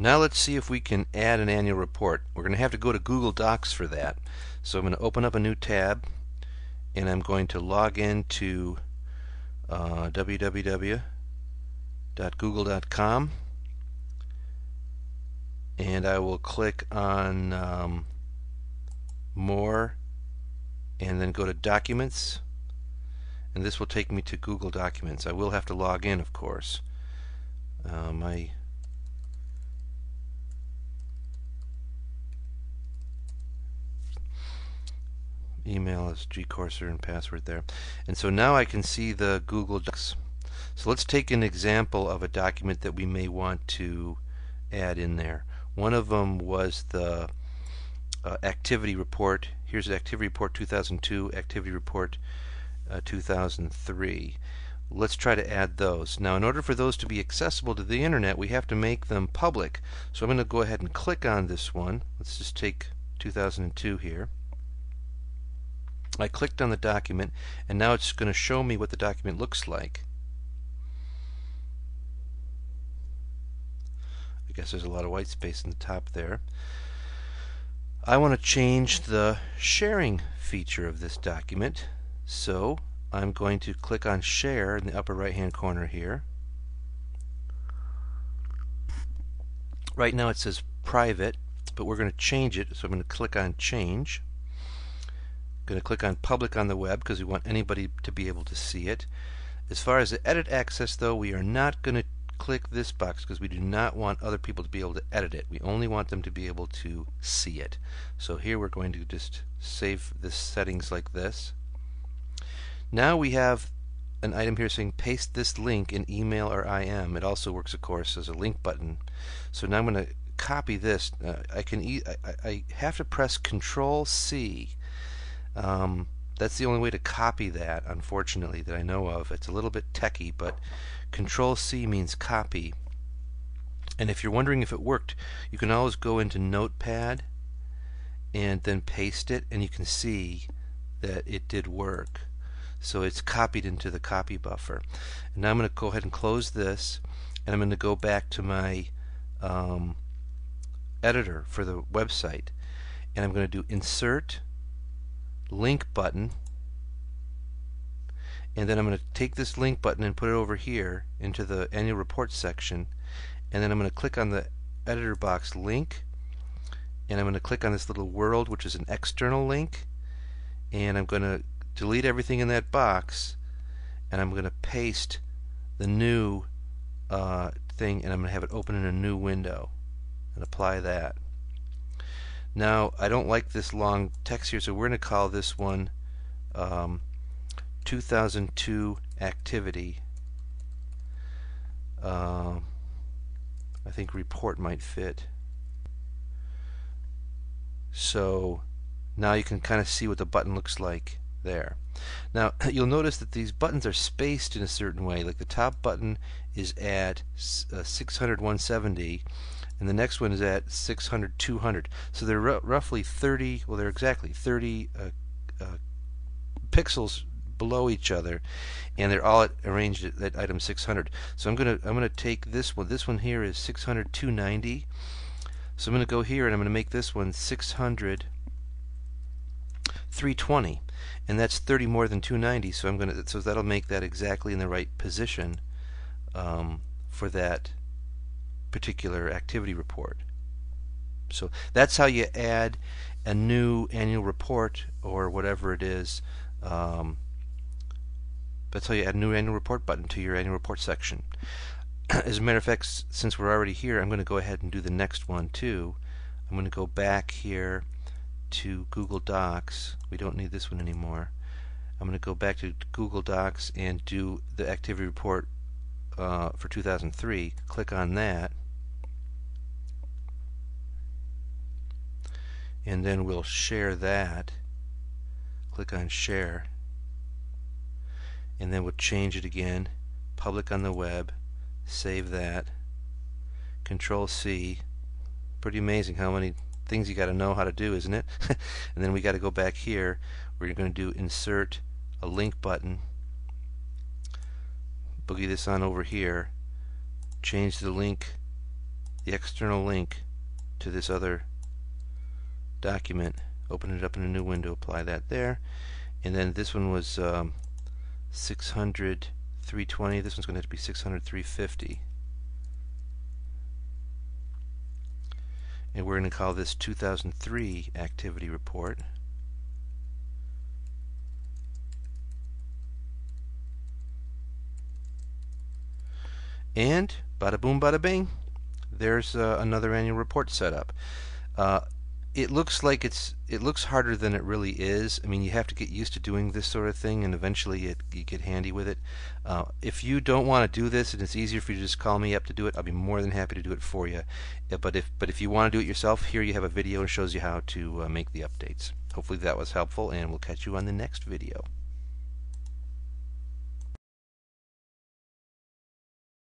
Now let's see if we can add an annual report. We're going to have to go to Google Docs for that. So I'm going to open up a new tab and I'm going to log into www.google.com, and I will click on More and then go to Documents, and this will take me to Google Documents. I will have to log in, of course. My email is gcourser and password there. And so now I can see the Google Docs. So let's take an example of a document that we may want to add in there. One of them was the activity report. Here's the activity report 2002, activity report 2003. Let's try to add those. Now, in order for those to be accessible to the internet, we have to make them public. So I'm going to go ahead and click on this one. Let's just take 2002 here. I clicked on the document, and now it's going to show me what the document looks like. I guess there's a lot of white space in the top there. I want to change the sharing feature of this document, so I'm going to click on Share in the upper right hand corner here. Right now it says Private, but we're going to change it, so I'm going to click on Change. Going to click on Public on the web because we want anybody to be able to see it. As far as the edit access, though, we are not going to click this box because we do not want other people to be able to edit it. We only want them to be able to see it. So here we're going to just save the settings like this. Now we have an item here saying paste this link in email or IM. It also works, of course, as a link button. So now I'm going to copy this. I have to press Control C. That's the only way to copy that, unfortunately, that I know of. It's a little bit techy, but Control C means copy. And if you're wondering if it worked, you can always go into Notepad and then paste it, and you can see that it did work. So it's copied into the copy buffer. And now I'm going to go ahead and close this, and I'm going to go back to my editor for the website, and I'm going to do Insert, Link button, and then I'm going to take this link button and put it over here into the annual report section, and then I'm going to click on the editor box link, and I'm going to click on this little world, which is an external link, and I'm going to delete everything in that box, and I'm going to paste the new thing, and I'm going to have it open in a new window and apply that. Now, I don't like this long text here, so we're going to call this one 2002 activity. I think report might fit. So now you can kind of see what the button looks like there. Now, you'll notice that these buttons are spaced in a certain way. Like the top button is at 600/170. And the next one is at 600/200. So they're roughly 30, well, they're exactly 30 pixels below each other, and they're all arranged at item 600. So I'm gonna take this one. This one here is 600/290. So I'm gonna go here and I'm gonna make this one 600/320, and that's 30 more than 290. So so that'll make that exactly in the right position for that particular activity report. So that's how you add a new annual report, or whatever it is. That's how you add a new annual report button to your annual report section. As a matter of fact, since we're already here, I'm going to go ahead and do the next one too. I'm going to go back here to Google Docs. We don't need this one anymore. I'm going to go back to Google Docs and do the activity report for 2003. Click on that, and then we'll share that. Click on Share, and then we'll change it again. Public on the web. Save that. Control C. Pretty amazing how many things you got to know how to do, isn't it? And then we got to go back here. We're going to do Insert, a link button. Boogie this on over here. Change the link the external link to this other document, open it up in a new window, apply that there, and then this one was 600 320. This one's going to have to be 600 350, and we're going to call this 2003 activity report. And bada boom bada bing, there's another annual report set up. It looks like it looks harder than it really is. I mean, you have to get used to doing this sort of thing, and eventually you get handy with it. If you don't want to do this and it's easier for you to just call me up to do it, I'll be more than happy to do it for you. But if you want to do it yourself, here you have a video and shows you how to make the updates. Hopefully that was helpful, and we'll catch you on the next video.